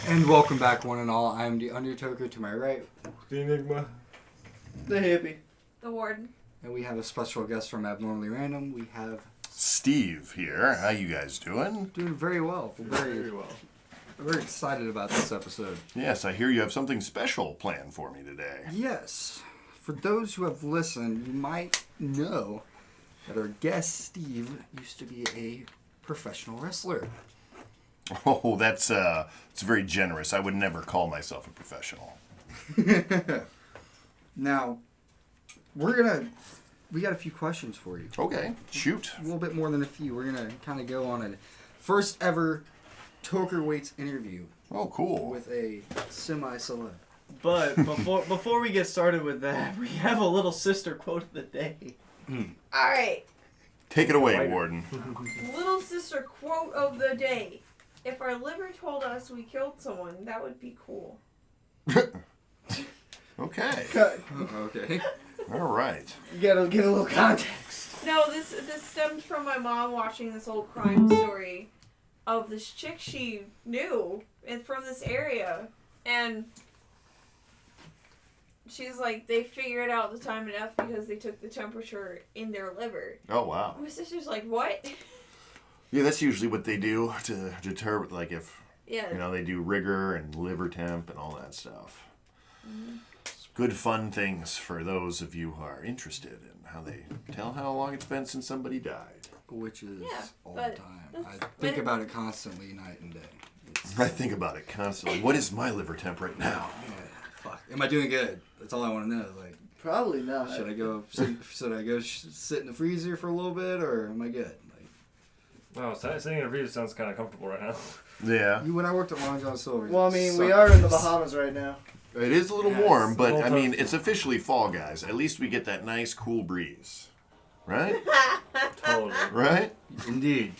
And welcome back, one and all. I am the Toker to my right. The Enigma. The hippie. The warden. And we have a special guest from Abnormally Random. We have Steve here. How you guys doing? doing very well. Very well. We're excited about this episode. Yes, I hear you have something special planned for me today. Yes. For those who have listened, you might know that our guest, Steve, used to be a professional wrestler. Oh, that's it's very generous. I would never call myself a professional. Now, we got a few questions for you. Okay, shoot. A little bit more than a few. We're going to kind of go on a first ever Toker Waits interview Oh, cool. with a semi-celeb. But before we get started with that, we have a little sister quote of the day. Alright. Take it away, Warden. Little sister quote of the day. If our liver told us we killed someone, that would be cool. Okay. Okay. All right. You gotta get a little context. No, this stems from my mom watching this old crime story of this chick she knew and from this area. And she's like, they figured out the time of death because they took the temperature in their liver. Oh, wow. My sister's like, what? Yeah, that's usually what they do to deter, like if, Yeah. they do rigor and liver temp and all that stuff. Mm-hmm. Good fun things for those of you who are interested in how they tell how long it's been since somebody died. Which is Yeah, all the but time. I think about it constantly, night and day. I think about it constantly. What is my liver temp right now? Yeah, fuck. Am I doing good? That's all I want to know. Like, Probably not. should I go sit in the freezer for a little bit, or am I good? Oh, sitting in a freezer sounds kind of comfortable right now. Yeah. When I worked at Long John Silver's. Well, I mean, we sucked. are in the Bahamas right now. It is a little Yes. warm, but Little I mean, toasty. it's officially fall, guys. At least we get that nice, cool breeze. Right? Totally. Right? Indeed.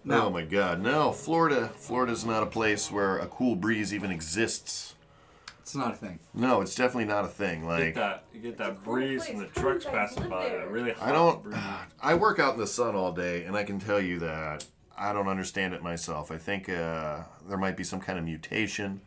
Oh my God. No, Florida's not a place where a cool breeze even exists. It's not a thing. No, it's definitely not a thing. You get that cool breeze place. from the How do trucks you guys passing live by. there? That really hot I don't. breeze. I work out in the sun all day, and I can tell you that I don't understand it myself. I think there might be some kind of mutation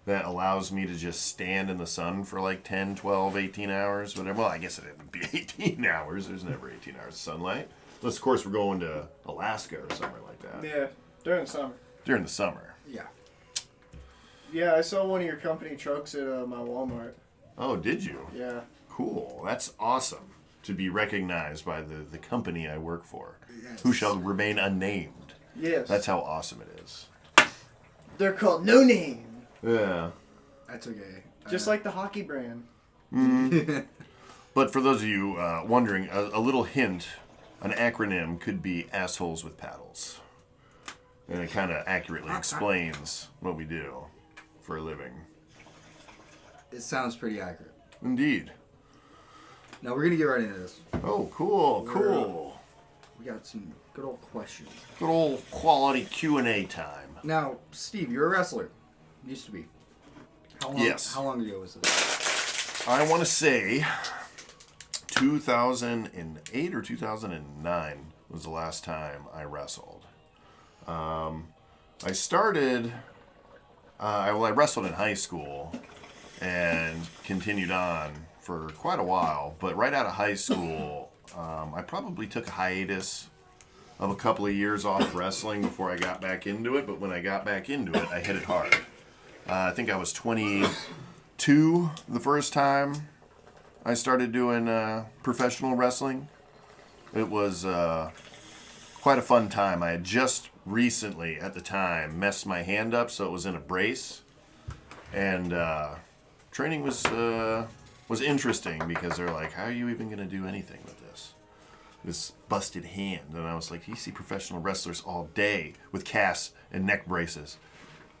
that allows me to just stand in the sun for like 10, 12, 18 hours, whatever. Well, I guess it would be 18 hours. There's never 18 hours of sunlight. Unless, of course, we're going to Alaska or somewhere like that. Yeah, during the summer. During the summer. Yeah. Yeah, I saw one of your company trucks at my Walmart. Oh, did you? Yeah. Cool. That's awesome to be recognized by the company I work for, Yes. who shall remain unnamed. Yes. That's how awesome it is. They're called No Name. Yeah. That's okay. Just like the hockey brand. But for those of you wondering, a little hint, an acronym could be assholes with paddles. And it kind of accurately explains what we do for a living. It sounds pretty accurate. Indeed. Now we're gonna get right into this. Oh, cool, cool. We got some good old questions. Good old quality Q&A time. Now, Steve, you're a wrestler. Used to be. How long, Yes. How long ago was this? I want to say 2008 or 2009 was the last time I wrestled. I started, I wrestled in high school and continued on for quite a while. But right out of high school, I probably took a hiatus of a couple of years off wrestling before I got back into it. But when I got back into it, I hit it hard. I think I was 22 the first time I started doing professional wrestling. It was quite a fun time. I had just recently, at the time, messed my hand up, so it was in a brace. And training was interesting because they're like, how are you even going to do anything with this busted hand? And I was like, you see professional wrestlers all day with casts and neck braces.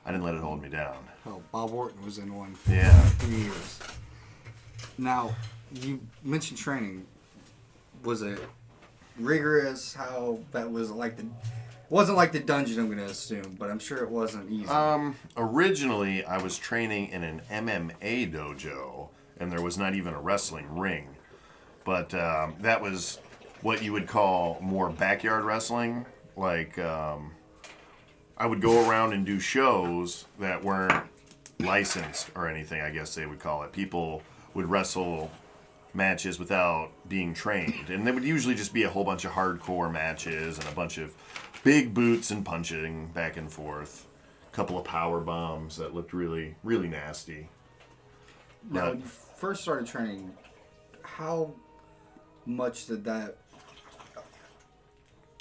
I didn't let it hold me down. Oh, Bob Orton was in one for Yeah. 3 years. Now, you mentioned training. Was it rigorous? How that was like the... Wasn't like the dungeon, I'm going to assume, but I'm sure it wasn't easy. Originally, I was training in an MMA dojo, and there was not even a wrestling ring. But that was what you would call more backyard wrestling. Like, I would go around and do shows that weren't licensed or anything, I guess they would call it. People would wrestle matches without being trained. And they would usually just be a whole bunch of hardcore matches and a bunch of big boots and punching back and forth. A couple of power bombs that looked really, really nasty. Now, But- when you first started training, how much did that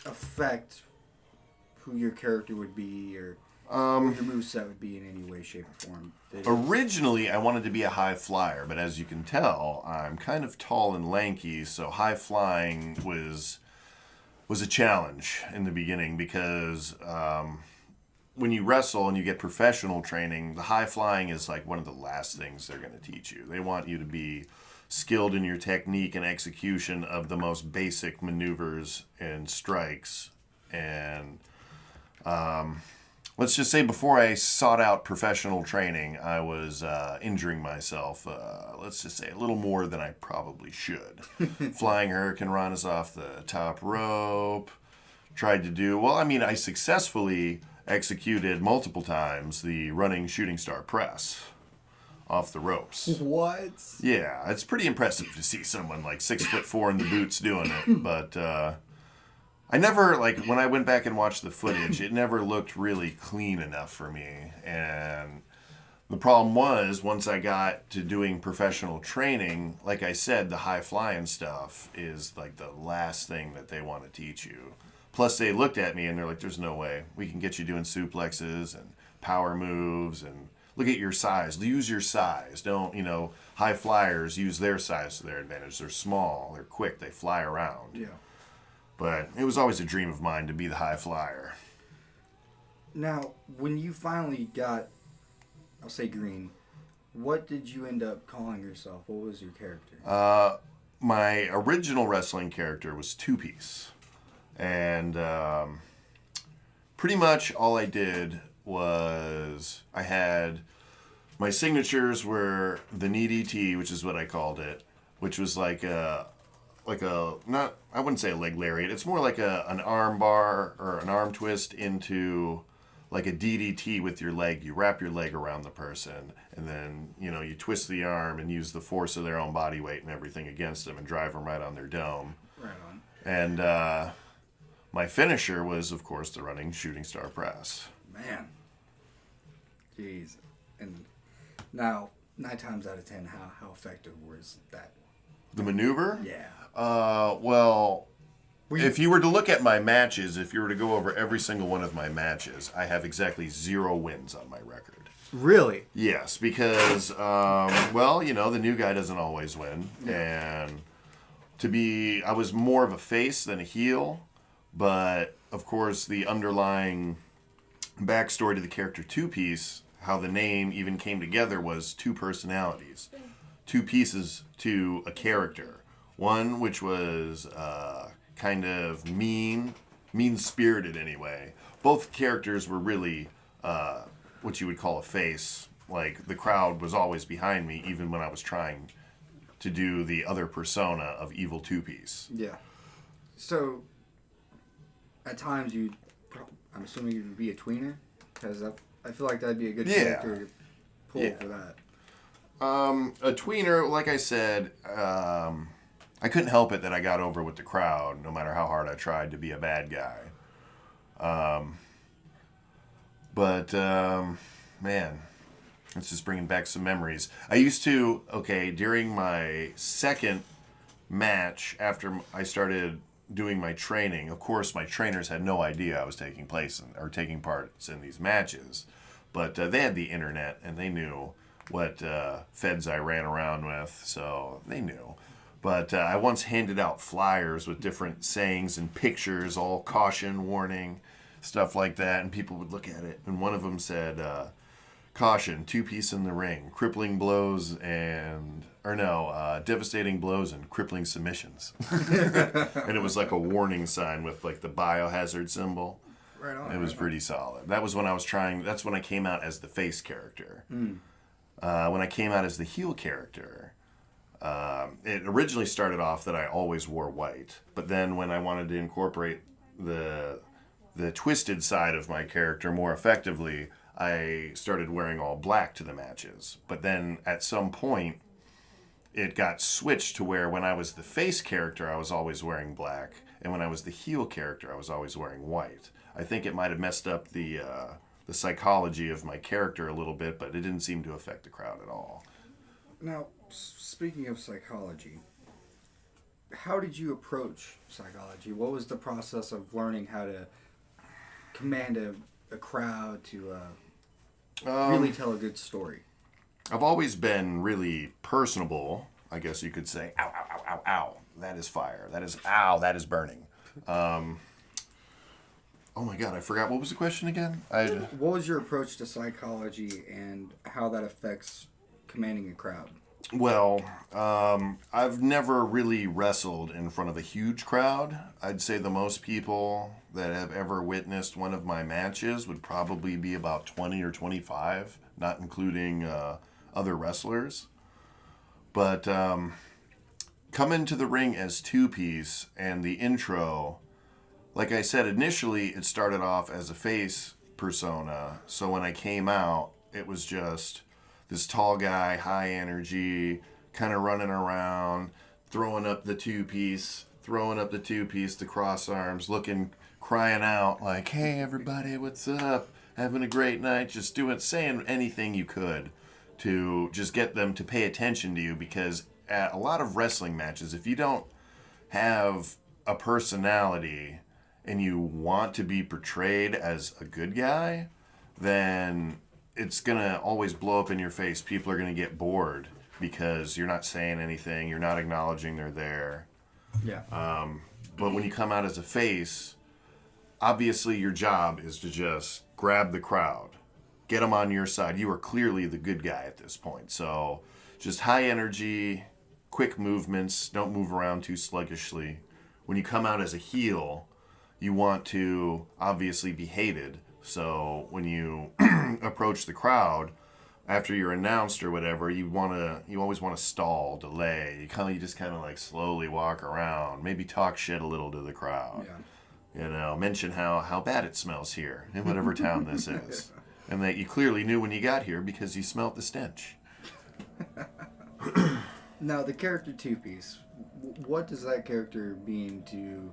affect who your character would be or what your moveset would be in any way, shape, or form? Originally, I wanted to be a high flyer, but as you can tell, I'm kind of tall and lanky, so high flying was a challenge in the beginning because when you wrestle and you get professional training, the high flying is like one of the last things they're going to teach you. They want you to be skilled in your technique and execution of the most basic maneuvers and strikes. And let's just say before I sought out professional training, I was injuring myself, let's just say a little more than I probably should. Flying Hurricane Ranas off the top rope. Tried to do, well, I mean, I successfully executed multiple times the running shooting star press off the ropes. What? Yeah, it's pretty impressive to see someone like 6'4" in the boots doing it. But I never, like, when I went back and watched the footage, it never looked really clean enough for me. And the problem was, once I got to doing professional training, like I said, the high flying stuff is like the last thing that they want to teach you. Plus, they looked at me and they're like, there's no way. We can get you doing suplexes and power moves and look at your size. Use your size. Don't, high flyers use their size to their advantage. They're small. They're quick. They fly around. Yeah. But it was always a dream of mine to be the high flyer. Now, when you finally got, I'll say green, what did you end up calling yourself? What was your character? My original wrestling character was two-piece. And pretty much all I did was I had my signatures were the knee DT, which is what I called it, which was like a not, I wouldn't say a leg lariat. It's more like an arm bar or an arm twist into like a DDT with your leg. You wrap your leg around the person and then, you twist the arm and use the force of their own body weight and everything against them and drive them right on their dome. Right on. And my finisher was, of course, the running shooting star press. Man. Jeez. And now, 9 times out of 10, how effective was that? The maneuver? Yeah. Well, if you were to look at my matches, if you were to go over every single one of my matches, I have exactly 0 wins on my record. Really? Yes, because, the new guy doesn't always win. And I was more of a face than a heel. But, of course, the underlying backstory to the character two-piece, how the name even came together, was 2 personalities. 2 pieces to a character. One which was kind of mean-spirited anyway. Both characters were really what you would call a face. Like, the crowd was always behind me, even when I was trying to do the other persona of evil two-piece. Yeah. So, at times I'm assuming you'd be a tweener? Because I feel like that'd be a good character to pull for that. A tweener, like I said, I couldn't help it that I got over with the crowd, no matter how hard I tried to be a bad guy. Man, it's just bringing back some memories. I used to, during my second match, after I started doing my training, of course, my trainers had no idea I was taking part in these matches, but they had the internet and they knew what feds I ran around with, so they knew. But I once handed out flyers with different sayings and pictures, all caution, warning, stuff like that, and people would look at it, and one of them said, caution, two-piece in the ring, crippling blows devastating blows and crippling submissions. And it was like a warning sign with like the biohazard symbol. Right on. It was pretty solid. That was when that's when I came out as the face character. When I came out as the heel character, It originally started off that I always wore white, but then when I wanted to incorporate the twisted side of my character more effectively, I started wearing all black to the matches. But then at some point, it got switched to where when I was the face character, I was always wearing black, and when I was the heel character, I was always wearing white. I think it might have messed up the psychology of my character a little bit, but it didn't seem to affect the crowd at all. Now, speaking of psychology, how did you approach psychology? What was the process of learning how to command a crowd to really tell a good story? I've always been really personable, I guess you could say. Ow, ow, ow, ow, ow. That is fire. That is, ow, that is burning. Oh my God, I forgot. What was the question again? What was your approach to psychology and how that affects commanding a crowd? Well, I've never really wrestled in front of a huge crowd. I'd say the most people that have ever witnessed one of my matches would probably be about 20 or 25, not including other wrestlers. But come into the ring as two-piece, and the intro, like I said, initially it started off as a face persona. So when I came out, it was just this tall guy, high energy, kind of running around, throwing up the two-piece, the cross arms, looking, crying out like, "Hey everybody, what's up? Having a great night," just saying anything you could to just get them to pay attention to you, because at a lot of wrestling matches, if you don't have a personality and you want to be portrayed as a good guy, then it's going to always blow up in your face. People are going to get bored because you're not saying anything, you're not acknowledging they're there. Yeah. But when you come out as a face, obviously your job is to just grab the crowd, get them on your side. You are clearly the good guy at this point. So just high energy, quick movements, don't move around too sluggishly. When you come out as a heel, you want to obviously be hated. So when you approach the crowd, after you're announced or whatever, you always want to stall, delay. You just kind of like slowly walk around, maybe talk shit a little to the crowd. Yeah. Mention how bad it smells here in whatever town this is. And that you clearly knew when you got here because you smelt the stench. Now, the character two-piece, what does that character mean to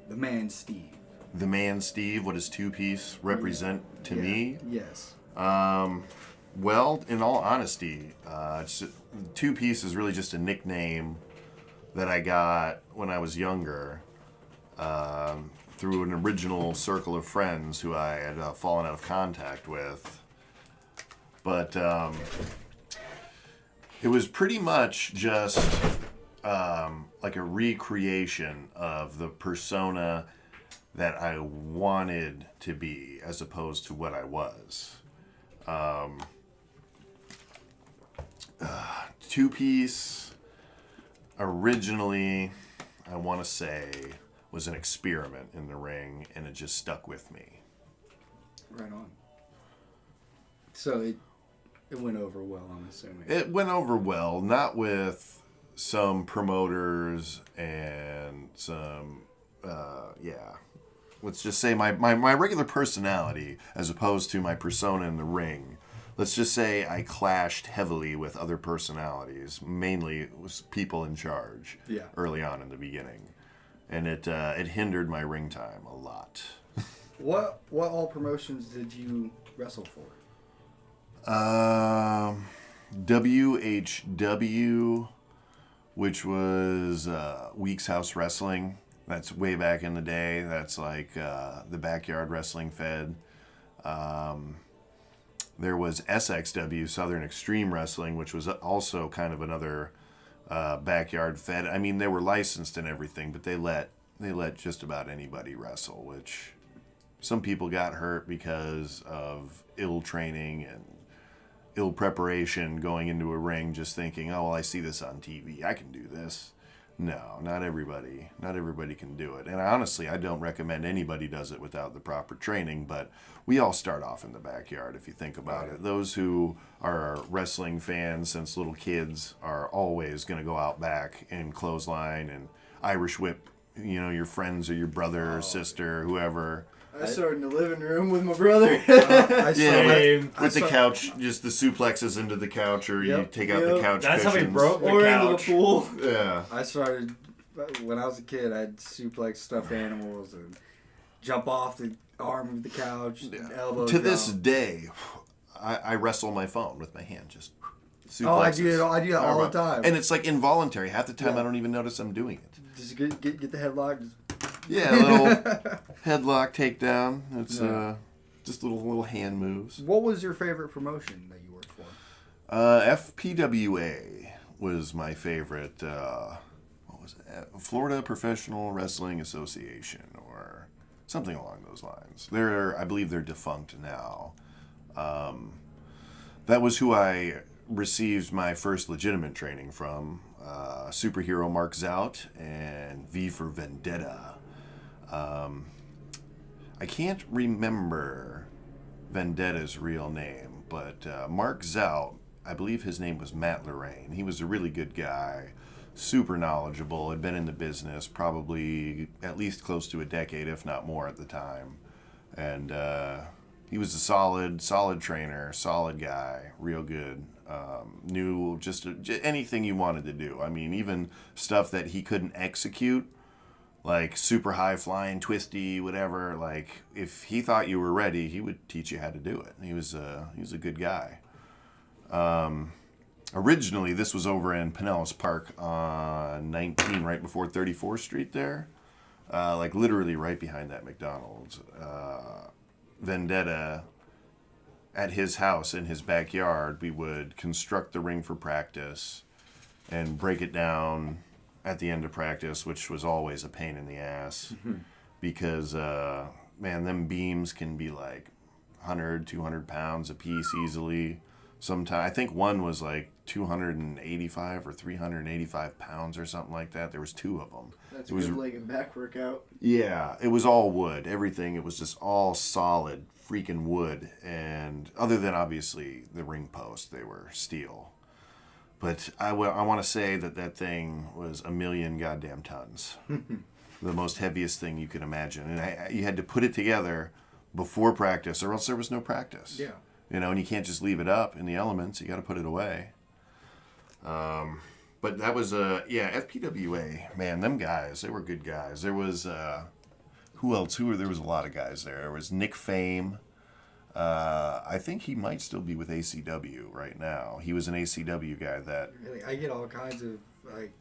the man Steve? The man Steve, what does two-piece represent to me? Yes. Well, in all honesty, two-piece is really just a nickname that I got when I was younger through an original circle of friends who I had fallen out of contact with. But it was pretty much just like a recreation of the persona that I wanted to be as opposed to what I was. Two-piece originally, I want to say, was an experiment in the ring, and it just stuck with me. Right on. So it went over well, I'm assuming. It went over well, not with some promoters and some, let's just say my regular personality as opposed to my persona in the ring. Let's just say I clashed heavily with other personalities, mainly with people in charge early on in the beginning. And it hindered my ring time a lot. What all promotions did you wrestle for? WHW, which was Weeks House Wrestling. That's way back in the day. That's like the Backyard Wrestling Fed. There was SXW, Southern Extreme Wrestling, which was also kind of another backyard fed. I mean, they were licensed and everything, but they let just about anybody wrestle, which some people got hurt because of ill training and ill preparation going into a ring, just thinking, "Oh, well, I see this on TV. I can do this." No, not everybody. Not everybody can do it. And honestly, I don't recommend anybody does it without the proper training, but we all start off in the backyard if you think about it. Those who are wrestling fans since little kids are always going to go out back and clothesline and Irish whip, your friends or your brother or sister, whoever. I started in the living room with my brother. With the couch, just the suplexes into the couch, or you take out the couch That's cushions. how we broke the Or into the couch. pool. Yeah. I started when I was a kid. I'd suplex stuffed animals and jump off the arm of the couch, and elbow. To this drop. day, I wrestle my phone with my hand, just suplexes. Oh, I do that all the time. And it's like involuntary. Half the time Yeah. I don't even notice I'm doing it. Just get the headlock. Yeah, a little headlock takedown. It's Yeah. just little hand moves. What was your favorite promotion that you worked for? FPWA was my favorite. What was it? Florida Professional Wrestling Association, or something along those lines. I believe they're defunct now. That was who I received my first legitimate training from. Superhero Mark Zout and V for Vendetta. I can't remember Vendetta's real name, but Mark Zout, I believe his name was Matt Lorraine. He was a really good guy, super knowledgeable, had been in the business probably at least close to a decade, if not more at the time. And he was a solid trainer, solid guy, real good. Knew just anything you wanted to do. I mean, even stuff that he couldn't execute, like super high flying, twisty, whatever. Like if he thought you were ready, he would teach you how to do it. He was a good guy. Originally, this was over in Pinellas Park on 19, right before 34th Street there. Like literally right behind that McDonald's. Vendetta, at his house in his backyard, we would construct the ring for practice and break it down at the end of practice, which was always a pain in the ass because, man, them beams can be like 100, 200 pounds a piece easily. Sometimes, I think one was like 285 or 385 pounds or something like that. There was two of them. That's It was- a good leg and back workout. Yeah, it was all wood. Everything, it was just all solid freaking wood. And other than obviously the ring posts, they were steel. But I want to say that thing was 1,000,000 goddamn tons. The most heaviest thing you could imagine. And you had to put it together before practice or else there was no practice. Yeah. And you can't just leave it up in the elements. You got to put it away. But that was, FPWA. Man, them guys, they were good guys. There was, who else? There was a lot of guys there. There was Nick Fame. I think he might still be with ACW right now. He was an ACW guy that... Really, I get all kinds of like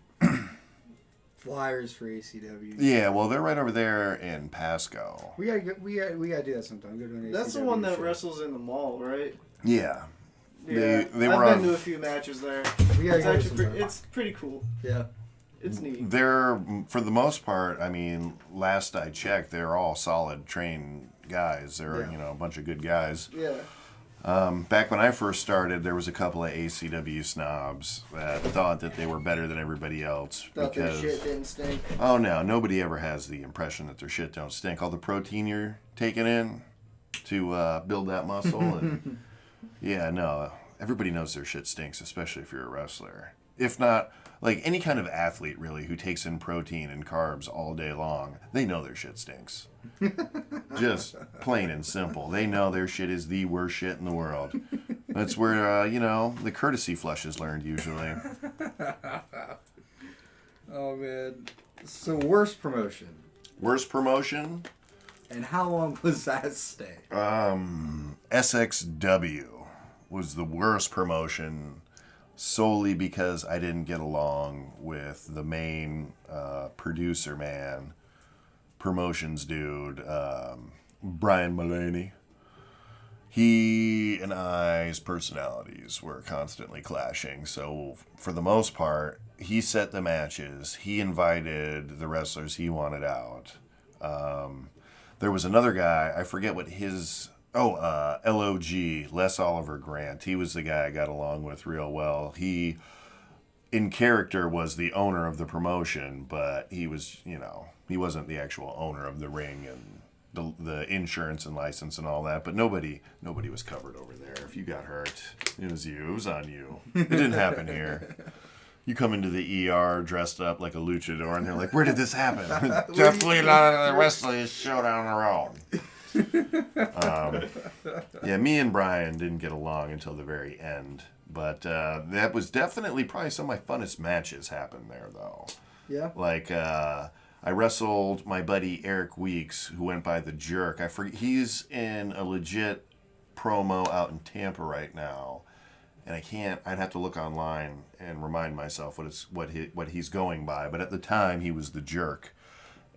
flyers for ACW. Yeah, well, they're right over there in Pasco. We gotta do that sometime. Go to an That's the ACW one that show. wresles in the mall, right? Yeah. Yeah, They were I've on... been to a few matches there. We gotta It's go actually sometime. it's pretty cool. Yeah. It's neat. They're, for the most part, I mean, last I checked, they're all solid, trained guys. They're, Yeah. a bunch of good guys. Yeah. Back when I first started, there was a couple of ACW snobs that thought that they were better than everybody else. Thought their because, shit didn't stink. oh no, nobody ever has the impression that their shit don't stink. All the protein you're taking in to build that muscle. And, yeah, no, everybody knows their shit stinks, especially if you're a wrestler. If not, like any kind of athlete really who takes in protein and carbs all day long, they know their shit stinks. Just plain and simple. They know their shit is the worst shit in the world. That's where, the courtesy flush is learned usually. Oh man. So worst promotion. Worst promotion? And how long was that stay? SXW was the worst promotion solely because I didn't get along with the main producer man, promotions dude, Brian Mullaney. He and I's personalities were constantly clashing. So for the most part, he set the matches. He invited the wrestlers he wanted out. There was another guy, I forget what his... LOG, Les Oliver Grant. He was the guy I got along with real well. in character was the owner of the promotion, but he was, he wasn't the actual owner of the ring and the insurance and license and all that. But nobody was covered over there. If you got hurt, it was you. It was on you. It didn't happen here. You come into the ER dressed up like a luchador, and they're like, "Where did this happen?" Definitely not the wrestling showdown around. Yeah, me and Brian didn't get along until the very end, but that was definitely probably some of my funnest matches happened there, though. Yeah. Like I wrestled my buddy Eric Weeks, who went by the Jerk. I forget, he's in a legit promo out in Tampa right now. And I'd have to look online and remind myself what he's going by. But at the time, he was the Jerk.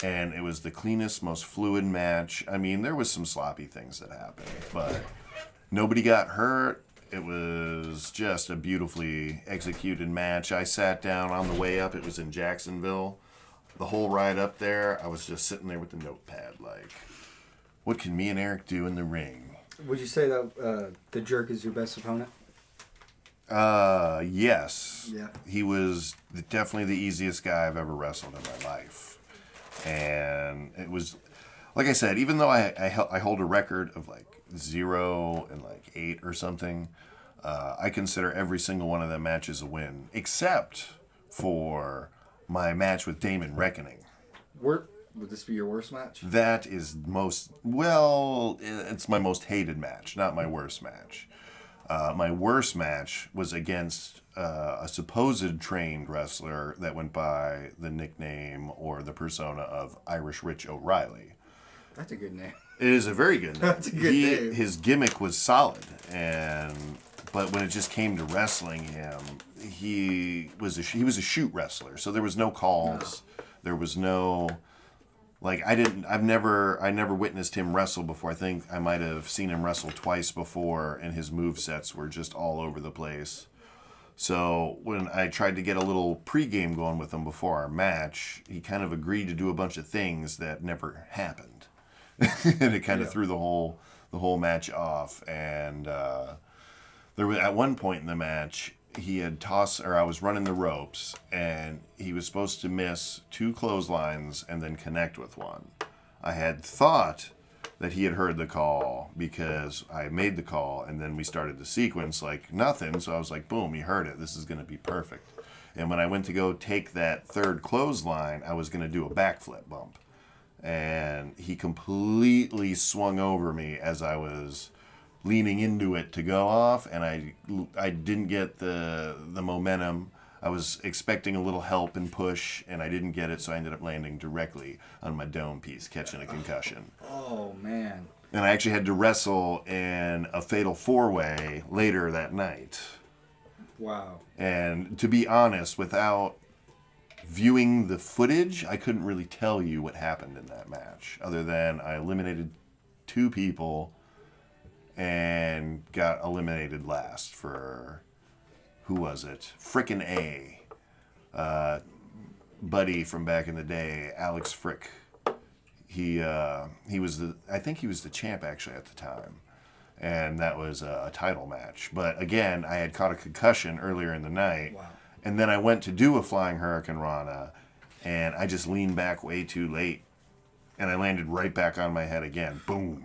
And it was the cleanest, most fluid match. I mean, there was some sloppy things that happened, but nobody got hurt. It was just a beautifully executed match. I sat down on the way up. It was in Jacksonville. The whole ride up there, I was just sitting there with the notepad, like, what can me and Eric do in the ring? Would you say that the Jerk is your best opponent? Yes. Yeah. He was definitely the easiest guy I've ever wrestled in my life. And it was, like I said, even though I hold a record of like 0 and like 8 or something, I consider every single one of them matches a win, except for my match with Damon Reckoning. Would this be your worst match? That is it's my most hated match, not my worst match. My worst match was against a supposed trained wrestler that went by the nickname or the persona of Irish Rich O'Reilly. That's a good name. It is a very good name. That's a good name. His gimmick was solid, but when it just came to wrestling him, he was a shoot wrestler. So there was no calls. No. There was no. Like I never witnessed him wrestle before. I think I might have seen him wrestle twice before, and his movesets were just all over the place. So when I tried to get a little pregame going with him before our match, he kind of agreed to do a bunch of things that never happened, and it kind of threw the whole match off. And there was at one point in the match, he had I was running the ropes, and he was supposed to miss 2 clotheslines and then connect with one. I had thought that he had heard the call because I made the call, and then we started the sequence like nothing. So I was like, boom, he heard it. This is going to be perfect. And when I went to go take that 3rd clothesline, I was going to do a backflip bump. And he completely swung over me as I was leaning into it to go off, and I didn't get the momentum. I was expecting a little help and push, and I didn't get it, so I ended up landing directly on my dome piece, catching a concussion. Oh, man. And I actually had to wrestle in a fatal 4-way later that night. Wow. And to be honest, without viewing the footage, I couldn't really tell you what happened in that match, other than I eliminated 2 people and got eliminated last for, who was it? Frickin' A. Buddy from back in the day, Alex Frick. He was I think he was the champ actually at the time. And that was a title match. But again, I had caught a concussion earlier in the night. Wow. And then I went to do a Flying Hurricane Rana, and I just leaned back way too late. And I landed right back on my head again. Boom.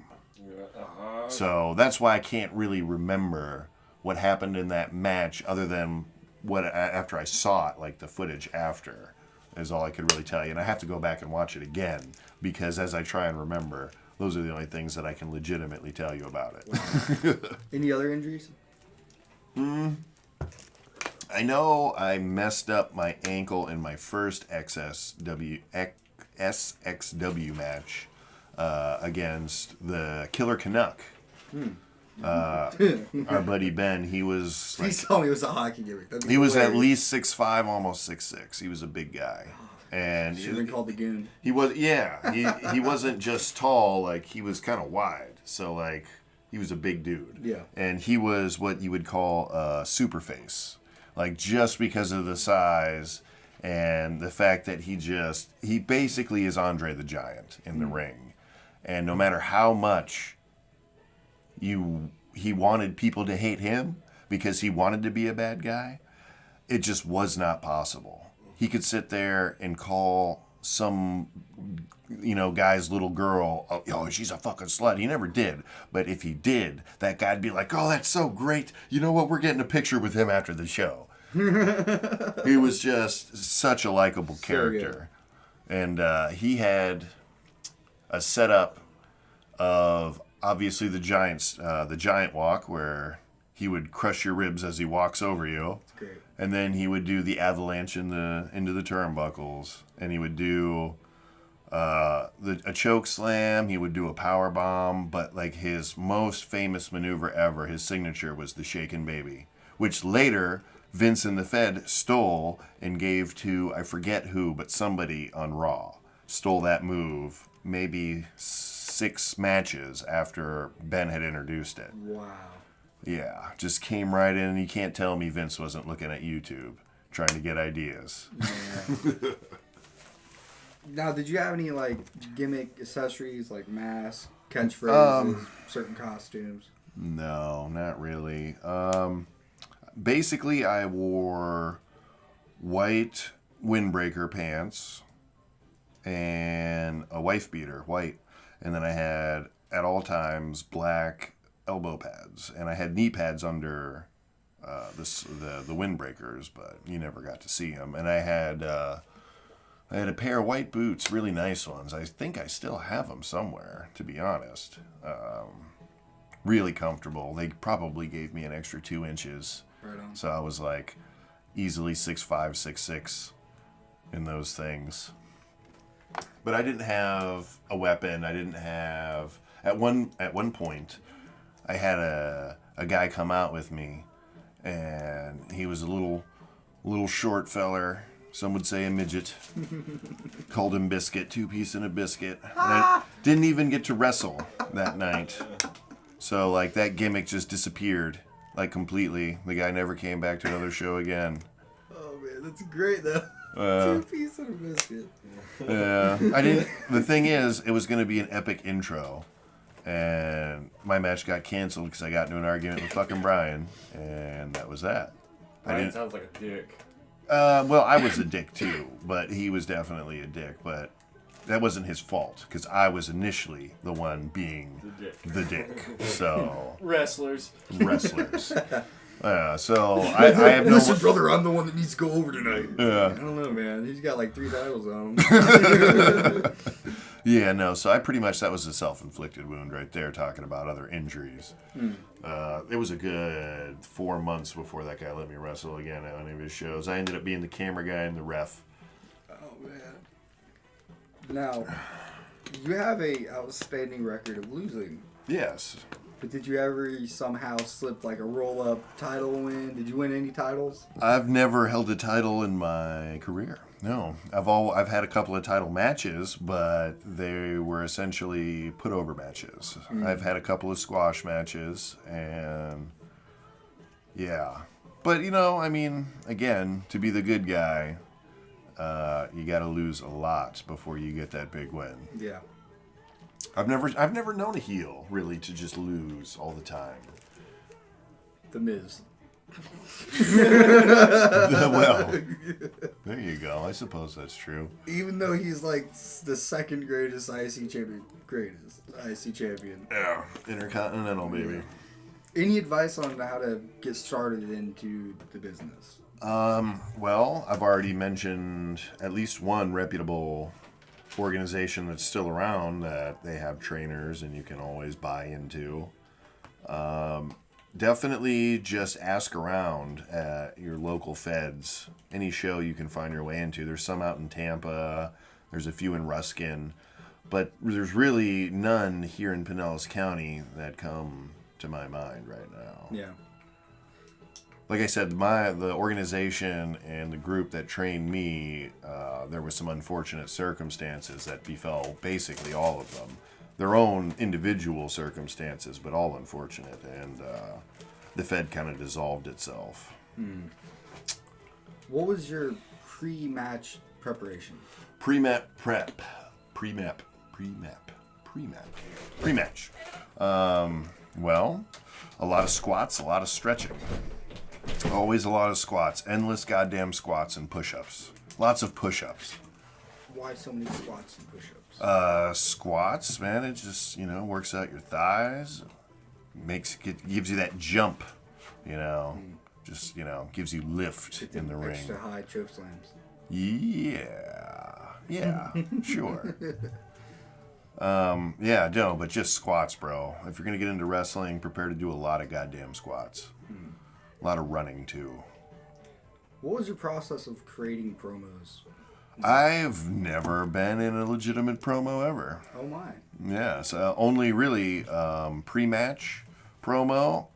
So that's why I can't really remember what happened in that match, other than what after I saw it, like the footage after, is all I could really tell you. And I have to go back and watch it again, because as I try and remember, those are the only things that I can legitimately tell you about it. Any other injuries? I know I messed up my ankle in my first SXW match against the Killer Canuck. Our buddy Ben, he was like, Please tell me it was a hockey gimmick. He was at least 6'5", almost 6'6". He was a big guy. And should have been called the Goon. He was, he wasn't just tall, like he was kind of wide. So like he was a big dude. Yeah. And he was what you would call a super face. Like just because of the size and the fact that he basically is Andre the Giant in the ring. And no matter how much he wanted people to hate him because he wanted to be a bad guy, it just was not possible. He could sit there and call some, guy's little girl, oh, she's a fucking slut. He never did. But if he did, that guy'd be like, oh, that's so great. You know what? We're getting a picture with him after the show. He was just such a likable character. And he had a setup of, obviously, the giant walk, where he would crush your ribs as he walks over you. That's great. And then he would do the avalanche into the turnbuckles, and he would do a choke slam. He would do a power bomb, but like his most famous maneuver ever, his signature was the shaken baby, which later Vince and the Fed stole and gave to, I forget who, but somebody on Raw stole that move maybe 6 matches after Ben had introduced it. Wow. Yeah, just came right in. You can't tell me Vince wasn't looking at YouTube trying to get ideas. Yeah. Now, did you have any like gimmick accessories like masks, catchphrases, certain costumes? No, not really. Basically, I wore white windbreaker pants and a wife beater, white. And then I had, at all times, black elbow pads. And I had knee pads under the windbreakers, but you never got to see them. And I had a pair of white boots, really nice ones. I think I still have them somewhere, to be honest. Really comfortable. They probably gave me an extra 2 inches. Right on. So I was like easily 6'5", 6'6" in those things. But I didn't have a weapon. I didn't have at one point I had a guy come out with me, and he was a little short feller. Some would say a midget. Called him Biscuit, 2-piece and a biscuit. And I didn't even get to wrestle that night. So like that gimmick just disappeared. Like completely. The guy never came back to another show again. Oh man, that's great though. 2-piece and a biscuit. Yeah. The thing is, it was going to be an epic intro. And my match got canceled because I got into an argument with fucking Brian. And that was that. Brian sounds like a dick. Well, I was a dick too. But he was definitely a dick. But that wasn't his fault. Because I was initially the one being the dick. So... Wrestlers. So I have no... Listen, brother, I'm the one that needs to go over tonight. Yeah. I don't know, man. He's got like 3 titles on him. Yeah, no. So I pretty much, that was a self-inflicted wound right there, talking about other injuries. It was a good 4 months before that guy let me wrestle again at any of his shows. I ended up being the camera guy and the ref. Oh, man. Now, you have a outstanding record of losing. Yes. But did you ever somehow slip like a roll-up title win? Did you win any titles? I've never held a title in my career. No. I've had a couple of title matches, but they were essentially put-over matches. I've had a couple of squash matches, and yeah. But, I mean, again, to be the good guy, you got to lose a lot before you get that big win. Yeah. I've never known a heel really to just lose all the time. The Miz. Well, there you go. I suppose that's true. Even though he's like the second greatest IC champion. Yeah, Intercontinental, baby. Any advice on how to get started into the business? Well, I've already mentioned at least one reputable organization that's still around that they have trainers and you can always buy into. Definitely just ask around at your local feds. Any show you can find your way into. There's some out in Tampa. There's a few in Ruskin. But there's really none here in Pinellas County that come to my mind right now. Yeah. Like I said, the organization and the group that trained me, there was some unfortunate circumstances that befell basically all of them. Their own individual circumstances, but all unfortunate. And the Fed kind of dissolved itself. What was your pre-match preparation? Pre-match. Well, a lot of squats, a lot of stretching. Always a lot of squats. Endless goddamn squats and push-ups. Lots of push-ups. Why so many squats and push-ups? Squats, man, it just, works out your thighs. Gives you that jump, Just, gives you lift in the ring. Extra high choke slams. Yeah, sure. But just squats, bro. If you're going to get into wrestling, prepare to do a lot of goddamn squats. A lot of running, too. What was your process of creating promos? I've never been in a legitimate promo ever. Oh, my. Yes, only really pre-match promo.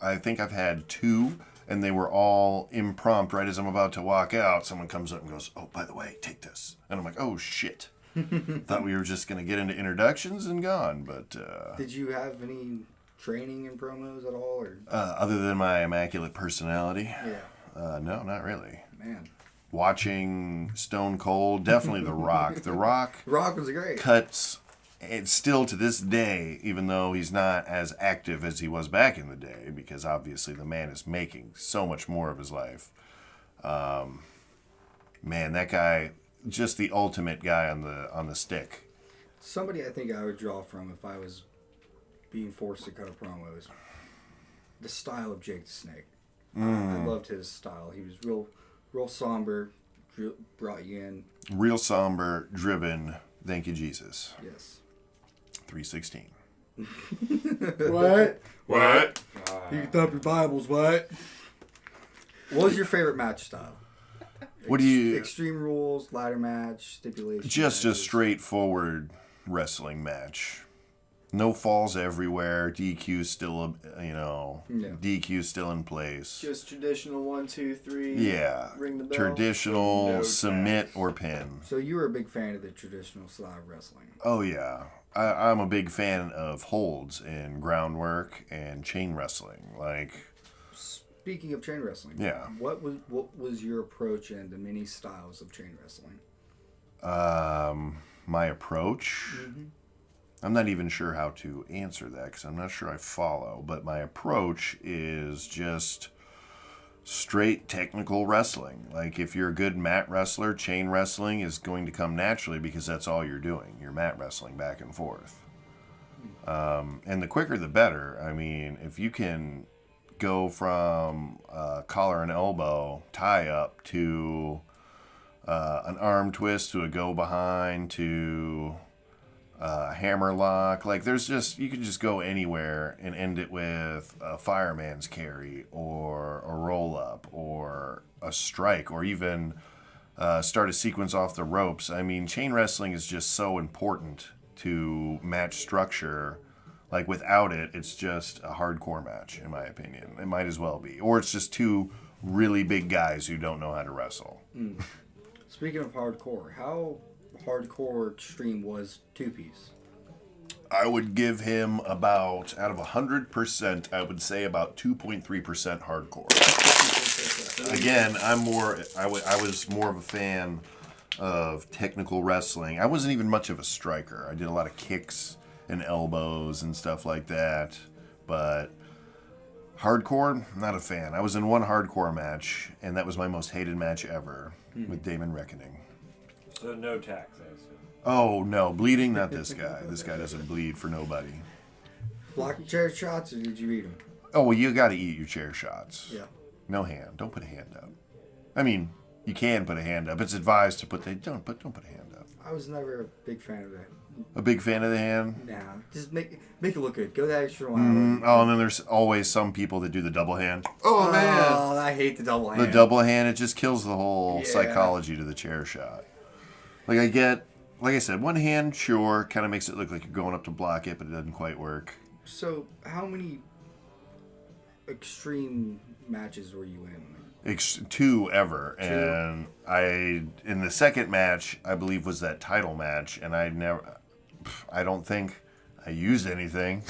I think I've had 2, and they were all impromptu. Right as I'm about to walk out, someone comes up and goes, "Oh, by the way, take this." And I'm like, "Oh, shit." Thought we were just going to get into introductions and gone, but... Did you have any training in promos at all? Or other than my immaculate personality? Yeah. No, not really. Man. Watching Stone Cold, definitely The Rock. The Rock was great. cuts, and still to this day, even though he's not as active as he was back in the day, because obviously the man is making so much more of his life. Man, that guy, just the ultimate guy on the stick. Somebody I think I would draw from if I was being forced to cut a promo is the style of Jake the Snake. I loved his style. He was real somber, brought you in. Real somber, driven, thank you, Jesus. Yes. 3:16. What? What? You can thump your Bibles, what? What was your favorite match style? What do you... Extreme Rules, ladder match, stipulation. Just a matches? straightforward wrestling match. No falls everywhere. DQ still, DQ still in place. Just traditional 1, 2, 3. Yeah. Ring the bell. Traditional No submit tags. or pin. So you were a big fan of the traditional style of wrestling. Oh yeah. I'm a big fan of holds and groundwork and chain wrestling. Like, Speaking of chain wrestling, Yeah. What was your approach in the many styles of chain wrestling? my approach. I'm not even sure how to answer that because I'm not sure I follow. But my approach is just straight technical wrestling. Like, if you're a good mat wrestler, chain wrestling is going to come naturally because that's all you're doing. You're mat wrestling back and forth. And the quicker the better. I mean, if you can go from collar and elbow tie up to an arm twist to a go behind to hammer lock, like you can just go anywhere and end it with a fireman's carry or a roll up or a strike or even start a sequence off the ropes. I mean, chain wrestling is just so important to match structure. Like, without it, it's just a hardcore match, in my opinion. It might as well be. Or it's just 2 really big guys who don't know how to wrestle. Speaking of hardcore, how hardcore extreme was 2-piece? I would give him about, out of 100%, I would say about 2.3% hardcore. Again, I was more of a fan of technical wrestling. I wasn't even much of a striker. I did a lot of kicks and elbows and stuff like that. But hardcore, not a fan. I was in one hardcore match, and that was my most hated match ever with Damon Reckoning. So no tax, I assume. Oh, no. Bleeding? Not this guy. This guy doesn't bleed for nobody. Block chair shots, or did you eat them? Oh, well, you got to eat your chair shots. Yeah. No hand. Don't put a hand up. I mean, you can put a hand up. It's advised to don't put a hand up. I was never a big fan of that. A big fan of the hand? Nah, just make it look good. Go that extra mile. Oh, and then there's always some people that do the double hand. Oh, man. Oh, I hate the double hand. The double hand, it just kills the whole Yeah. psychology to the chair shot. Like, like I said, one hand, sure, kind of makes it look like you're going up to block it, but it doesn't quite work. So, how many extreme matches were you in? 2 ever, and in the second match, I believe was that title match, and I don't think I used anything.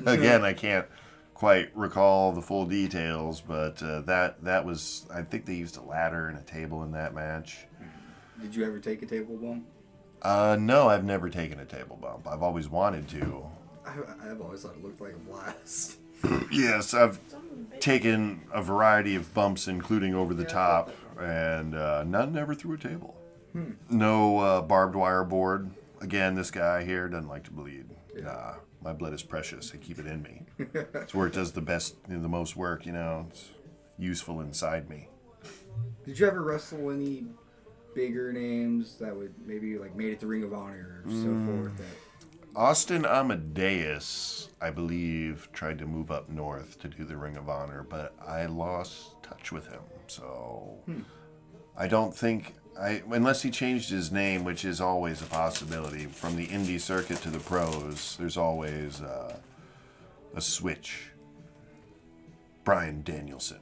Again, I can't quite recall the full details, but that was, I think they used a ladder and a table in that match. Did you ever take a table bump? No, I've never taken a table bump. I've always wanted to. I've always thought it looked like a blast. Yes, I've taken a variety of bumps, including over the top, and none ever through a table. No barbed wire board. Again, this guy here doesn't like to bleed. Nah, my blood is precious. I keep it in me. It's where it does the most work, you know. It's useful inside me. Did you ever wrestle any bigger names that would maybe like made it to Ring of Honor or so forth? Austin Amadeus, I believe, tried to move up north to do the Ring of Honor, but I lost touch with him. So I don't think, unless he changed his name, which is always a possibility, from the indie circuit to the pros, there's always a switch. Bryan Danielson.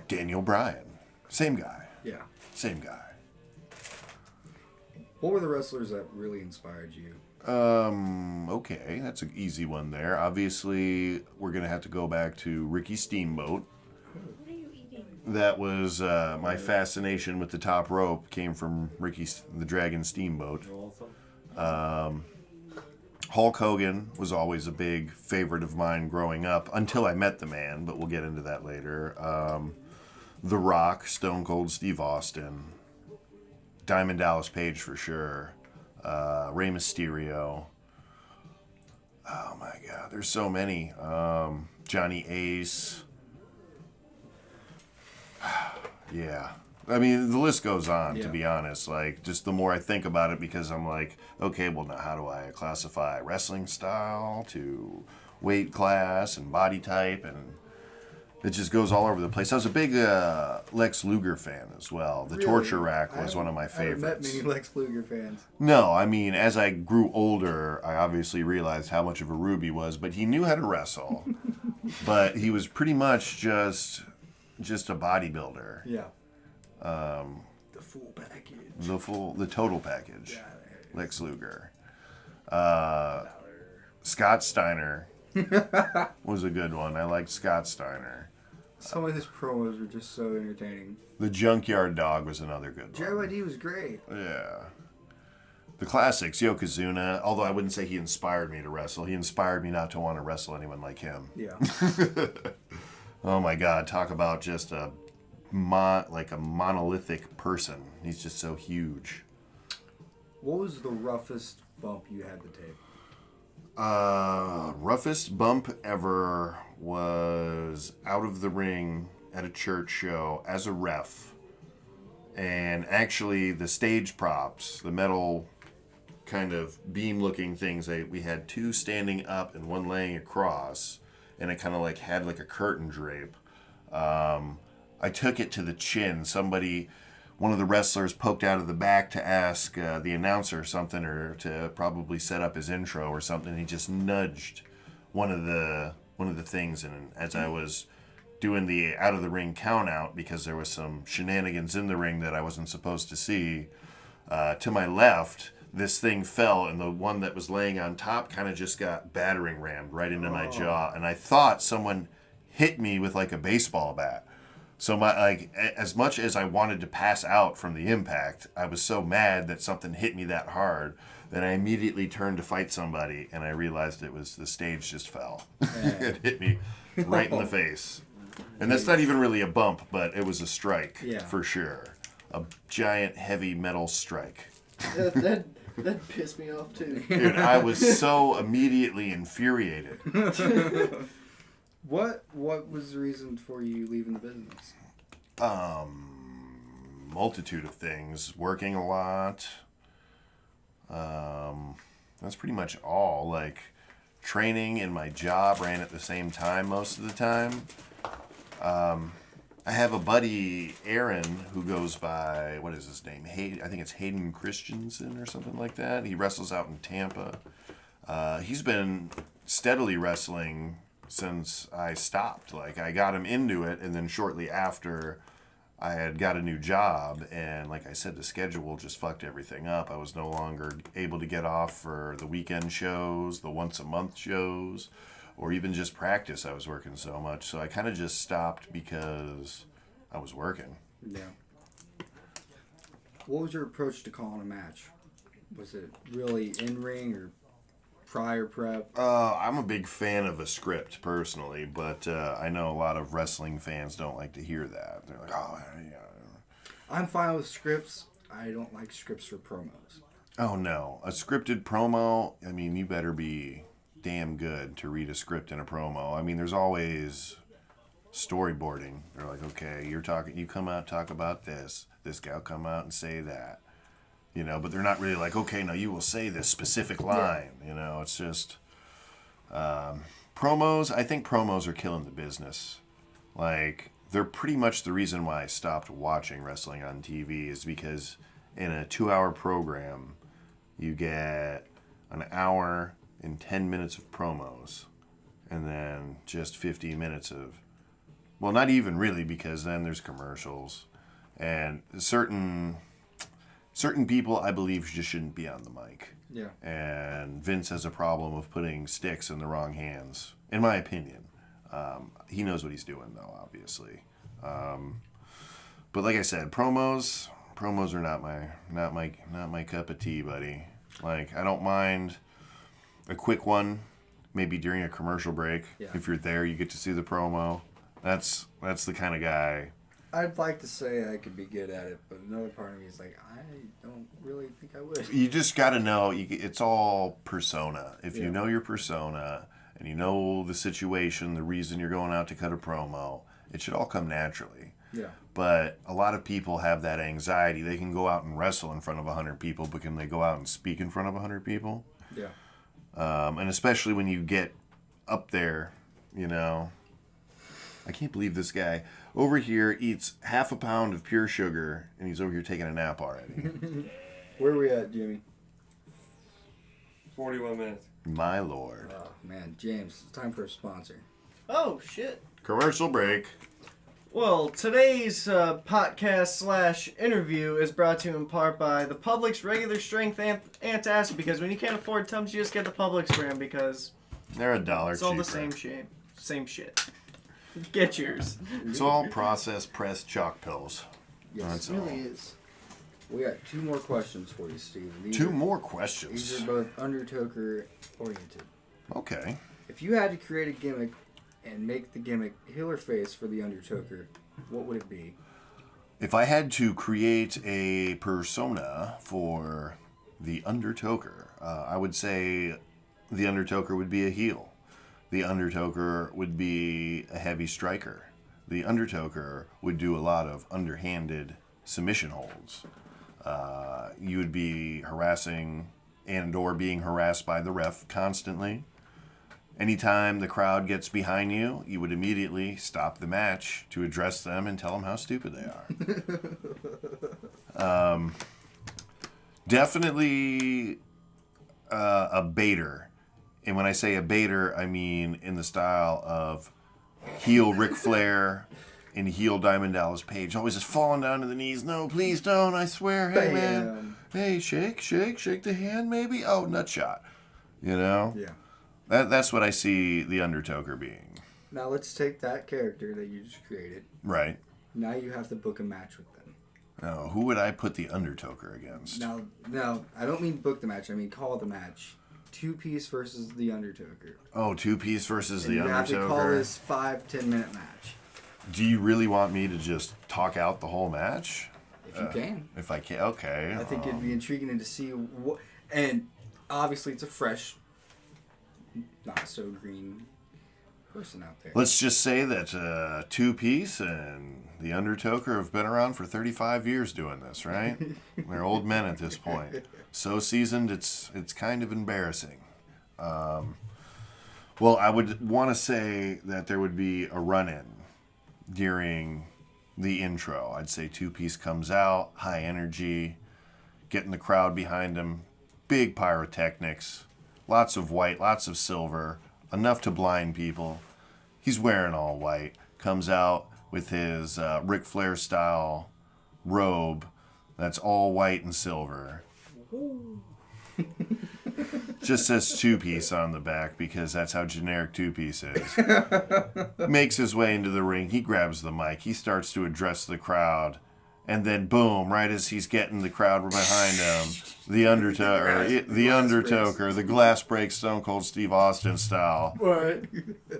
Daniel Bryan. Same guy. Yeah. Same guy. What were the wrestlers that really inspired you? Okay, that's an easy one there. Obviously, we're going to have to go back to Ricky Steamboat. What are you eating? That was my fascination with the top rope came from Ricky the Dragon Steamboat. Hulk Hogan was always a big favorite of mine growing up until I met the man, but we'll get into that later. The Rock, Stone Cold Steve Austin, Diamond Dallas Page for sure, Rey Mysterio. Oh my God, there's so many. Johnny Ace. Yeah. I mean, the list goes on, to be honest. Like, just the more I think about it, because I'm like, okay, well, now how do I classify wrestling style to weight class and body type? And it just goes all over the place. I was a big Lex Luger fan as well. The Torture Rack was one of my favorites. I haven't met many Lex Luger fans. No, I mean, as I grew older, I obviously realized how much of a rube he was, but he knew how to wrestle. But he was pretty much just a bodybuilder. Yeah. The full package. The total package. Yeah, Lex Luger. Scott Steiner was a good one. I liked Scott Steiner. Some of his promos were just so entertaining. The Junkyard Dog was another good one. JYD was great. Yeah. The classics, Yokozuna, although I wouldn't say he inspired me to wrestle. He inspired me not to want to wrestle anyone like him. Yeah. Oh my God, talk about just a monolithic person. He's just so huge. What was the roughest bump you had to take? Roughest bump ever was out of the ring at a church show as a ref. And actually the stage props, the metal kind of beam looking things, we had two standing up and one laying across, and it kind of like had like a curtain drape. I took it to the chin. One of the wrestlers poked out of the back to ask the announcer something, or to probably set up his intro or something. He just nudged one of the things, and as I was doing the out of the ring count out, because there was some shenanigans in the ring that I wasn't supposed to see, to my left, this thing fell, and the one that was laying on top kind of just got battering rammed right into my jaw, and I thought someone hit me with like a baseball bat. So as much as I wanted to pass out from the impact, I was so mad that something hit me that hard that I immediately turned to fight somebody, and I realized it was the stage just fell. It hit me right in the face. And that's not even really a bump, but it was a strike for sure. A giant heavy metal strike. That pissed me off too. Dude, I was so immediately infuriated. What was the reason for you leaving the business? Multitude of things. Working a lot. That's pretty much all. Like, training and my job ran at the same time most of the time. I have a buddy, Aaron, who goes by, what is his name? I think it's Hayden Christensen or something like that. He wrestles out in Tampa. He's been steadily wrestling since I stopped. Like, I got him into it, and then shortly after, I had got a new job, and like I said, the schedule just fucked everything up. I was no longer able to get off for the weekend shows, the once-a-month shows, or even just practice. I was working so much, so I kind of just stopped because I was working. Yeah. What was your approach to calling a match? Was it really in-ring or prior prep? I'm a big fan of a script personally, but I know a lot of wrestling fans don't like to hear that. They're like, oh, yeah. I'm fine with scripts. I don't like scripts for promos. Oh, no. A scripted promo, I mean, you better be damn good to read a script in a promo. I mean, there's always storyboarding. They're like, okay, you come out, talk about this. This guy will come out and say that. You know, but they're not really like, okay, now you will say this specific line. Yeah. You know, it's just promos. I think promos are killing the business. Like, they're pretty much the reason why I stopped watching wrestling on TV is because in a 2-hour program, you get an hour and 10 minutes of promos and then just 50 minutes of, well, not even really, because then there's commercials and certain people, I believe, just shouldn't be on the mic. Yeah. And Vince has a problem of putting sticks in the wrong hands, in my opinion. He knows what he's doing, though, obviously. But like I said, promos are not my cup of tea, buddy. Like, I don't mind a quick one, maybe during a commercial break. Yeah. If you're there, you get to see the promo. That's the kind of guy. I'd like to say I could be good at it, but another part of me is like, I don't really think I would. You just got to know, it's all persona. If you Yeah. know your persona and you know the situation, the reason you're going out to cut a promo, it should all come naturally. Yeah. But a lot of people have that anxiety. They can go out and wrestle in front of 100 people, but can they go out and speak in front of 100 people? Yeah. And especially when you get up there, you know. I can't believe this guy over here eats half a pound of pure sugar, and he's over here taking a nap already. Where are we at, Jimmy? 41 minutes. My lord. Oh, man. James, it's time for a sponsor. Oh, shit. Commercial break. Well, today's podcast / interview is brought to you in part by the Publix regular strength antacid, because when you can't afford Tums, you just get the Publix brand because They're $1 it's all cheaper. the same shit. Same shit. Get yours. It's all processed pressed chalk pills. Yes, That's it really all. is. We got 2 more questions for you, Steve. Two more questions. These are both Undertoker oriented. Okay. If you had to create a gimmick and make the gimmick heel or face for the Undertoker, what would it be? If I had to create a persona for the Undertoker, I would say the Undertoker would be a heel. The Undertoker would be a heavy striker. The Undertoker would do a lot of underhanded submission holds. You would be harassing and or being harassed by the ref constantly. Anytime the crowd gets behind you, you would immediately stop the match to address them and tell them how stupid they are. Definitely a baiter. And when I say a baiter, I mean in the style of heel Ric Flair and heel Diamond Dallas Page. Always just falling down to the knees. No, please don't, I swear. Hey, man. Hey, shake the hand maybe. Oh, nut shot. You know? Yeah. That's what I see the Undertoker being. Now let's take that character that you just created. Right. Now you have to book a match with them. Now, who would I put the Undertoker against? Now, I don't mean book the match. I mean call the match. 2-piece versus the Undertoker. Oh, 2-piece versus And the you Undertoker. have to call this 5-10 minute match. Do you really want me to just talk out the whole match? If you can. If I can, okay. I think it'd be intriguing to see what. And obviously, it's a fresh, not so green person out there. Let's just say that 2-piece and the Undertoker have been around for 35 years doing this, right? They're old men at this point. So seasoned, it's kind of embarrassing. Well, I would want to say that there would be a run-in during the intro. I'd say 2-piece comes out, high energy, getting the crowd behind him, big pyrotechnics, lots of white, lots of silver, enough to blind people. He's wearing all white, comes out with his Ric Flair style robe that's all white and silver. Just says 2-piece on the back because that's how generic 2-piece is. Makes his way into the ring. He grabs the mic. He starts to address the crowd. And then boom, right as he's getting the crowd behind him, the Undertoker, the glass breaks Stone Cold Steve Austin style. Right.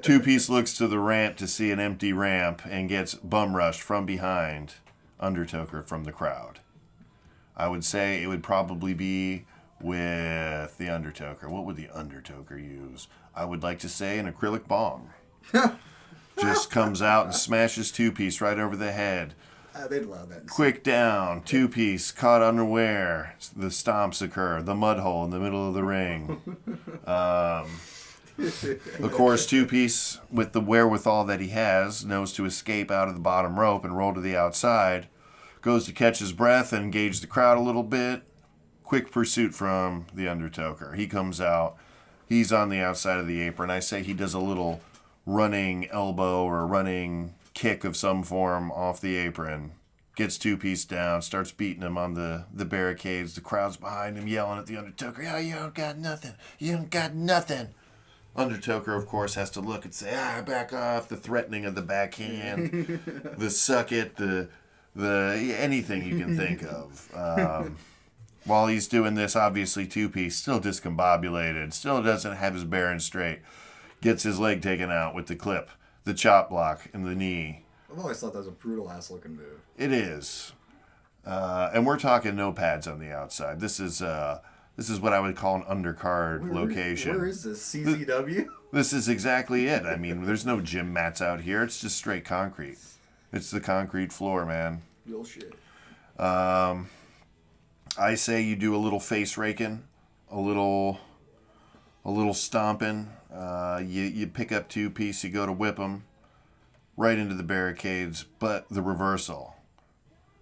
Two-Piece looks to the ramp to see an empty ramp and gets bum rushed from behind Undertoker from the crowd. I would say it would probably be with the Undertoker. What would the Undertoker use? I would like to say an acrylic bong. Just comes out and smashes Two-Piece right over the head. They'd love that. Quick down, Two-Piece caught unaware. The stomps occur, the mud hole in the middle of the ring. Of course, Two-Piece, with the wherewithal that he has, knows to escape out of the bottom rope and roll to the outside. Goes to catch his breath and engage the crowd a little bit. Quick pursuit from the Undertoker. He comes out. He's on the outside of the apron. I say he does a little running elbow or running kick of some form off the apron. Gets Two-Piece down. Starts beating him on the barricades. The crowd's behind him yelling at the Undertoker. Oh, you don't got nothing. You don't got nothing. Undertoker, of course, has to look and say, back off. The threatening of the backhand. The suck it. The anything you can think of. While he's doing this, obviously Two-Piece still discombobulated, still doesn't have his bearings straight. Gets his leg taken out with the clip, the chop block, and the knee. I've always thought that was a brutal ass looking move. It is. And we're talking no pads on the outside. This is what I would call an undercard location. Where is this? CZW? This is exactly it. I mean, there's no gym mats out here. It's just straight concrete. It's the concrete floor, man. Real shit. I say you do a little face raking, a little stomping. You pick up Two-Piece, you go to whip him right into the barricades, but the reversal.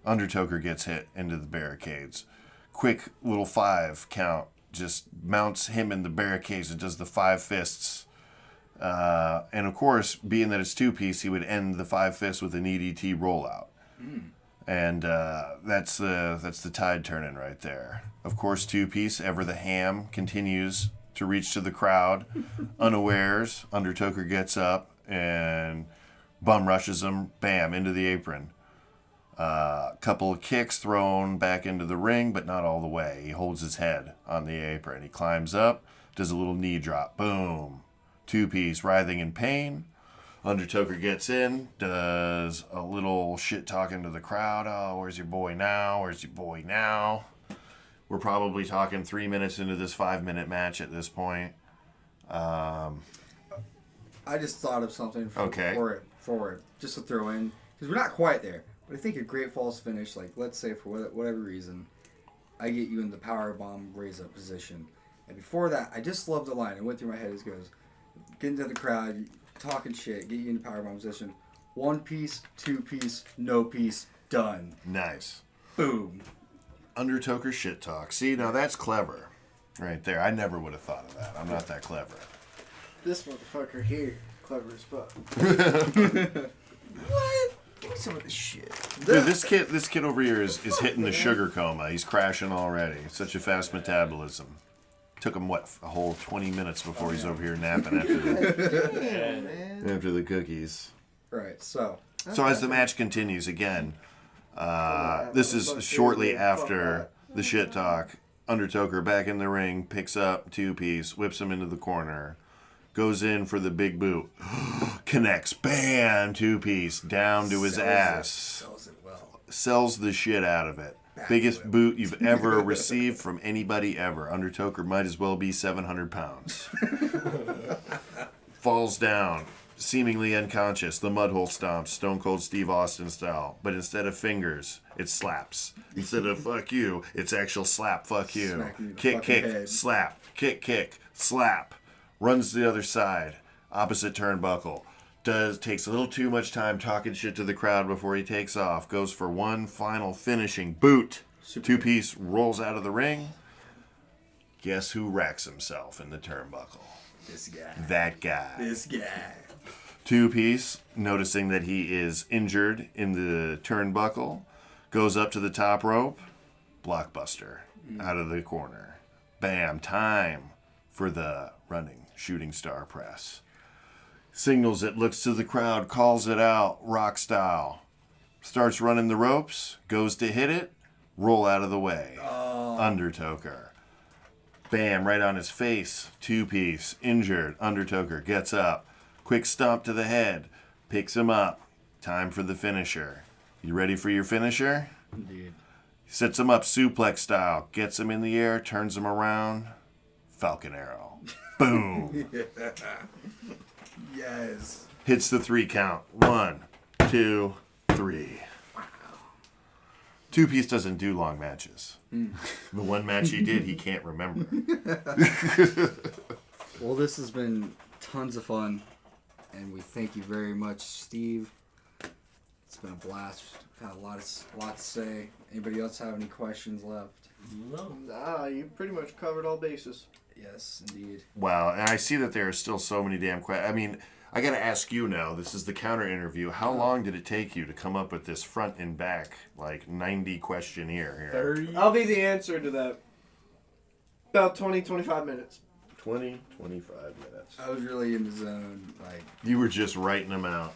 Undertoker gets hit into the barricades. Quick little 5 count, just mounts him in the barricades and does the 5 fists. And of course, being that it's Two-Piece, he would end the 5 fists with an EDT rollout. And that's the tide turning right there. Of course, Two-Piece, ever the ham, continues to reach to the crowd. Unawares, Undertoker gets up and bum rushes him, bam, into the apron. Couple of kicks thrown back into the ring, but not all the way. He holds his head on the apron. He climbs up, does a little knee drop. Boom. Two-Piece writhing in pain. Undertoker gets in, does a little shit talking to the crowd. Oh, where's your boy now? Where's your boy now? We're probably talking 3 minutes into this 5-minute match at this point. I just thought of something for it, just to throw in. Because we're not quite there. But I think a Great Falls finish, like, let's say for whatever reason, I get you in the powerbomb raise-up position. And before that, I just love the line. It went through my head. It goes, get into the crowd, talking shit, get you in the powerbomb position. 1 piece, 2 piece, no piece, done. Nice. Boom. Undertoker shit talk. See, now that's clever. Right there. I never would have thought of that. I'm not that clever. This motherfucker here, clever as fuck. What? Give me some of this shit. Dude, this kid over here is hitting the sugar coma. He's crashing already. Such a fast metabolism. Took him, a whole 20 minutes before he's over here napping after the cookies. Right, so as the match continues, again, this is shortly after the shit talk. Undertoker back in the ring, picks up Two-Piece, whips him into the corner, goes in for the big boot, connects, bam, Two-Piece down to his ass. Sells it well. Sells the shit out of it. Biggest boot you've ever received from anybody ever. Undertoker might as well be 700 pounds. Falls down, seemingly unconscious. The mud hole stomps, Stone Cold Steve Austin style. But instead of fingers, it's slaps. Instead of fuck you, it's actual slap, fuck you. Kick, head. slap. Kick, slap. Runs to the other side, opposite turnbuckle. Takes a little too much time talking shit to the crowd before he takes off. Goes for one final finishing boot. Two-Piece rolls out of the ring. Guess who racks himself in the turnbuckle? This guy. That guy. This guy. Two-Piece, noticing that he is injured in the turnbuckle, goes up to the top rope. Blockbuster out of the corner. Bam, time for the running shooting star press. Signals it, looks to the crowd, calls it out, rock style. Starts running the ropes. Goes to hit it. Roll out of the way. Oh. Undertoker. Bam, right on his face. 2-piece. Injured. Undertoker gets up. Quick stomp to the head. Picks him up. Time for the finisher. You ready for your finisher? Indeed. Sets him up suplex style. Gets him in the air. Turns him around. Falcon arrow. Boom. Yes. Hits the 3 count. 1, 2, 3. Wow. 2-piece doesn't do long matches. The one match he did, he can't remember. Well, this has been tons of fun, and we thank you very much, Steve. It's been a blast. We've had a lot to say. Anybody else have any questions left? No. Nah, you pretty much covered all bases. Yes, indeed. Wow, and I see that there are still so many damn questions. I mean, I got to ask you now. This is the counter interview. How long did it take you to come up with this front and back, like 90 questionnaire here? 30. I'll be the answer to that. About 20, 25 minutes. 20, 25 minutes. I was really in the zone. Like, You were just writing them out.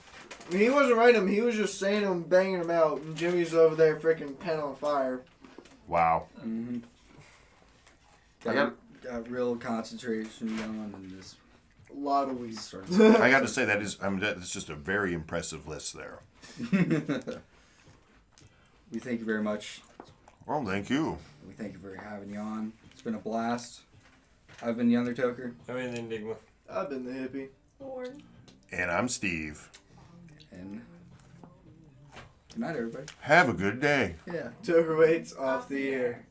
He wasn't writing them. He was just saying them, banging them out, and Jimmy's over there freaking pen on fire. Wow. mm-hmm. I got real concentration going and just A lot of weed. started. I got to say that's just a very impressive list there. We thank you very much. Well, thank you. We thank you for having you on. It's been a blast. I've been the Undertoker. I mean, the Enigma. I've been the hippie. Lord. And I'm Steve. And good night, everybody. Have a good day. Yeah. Toker waits off the air.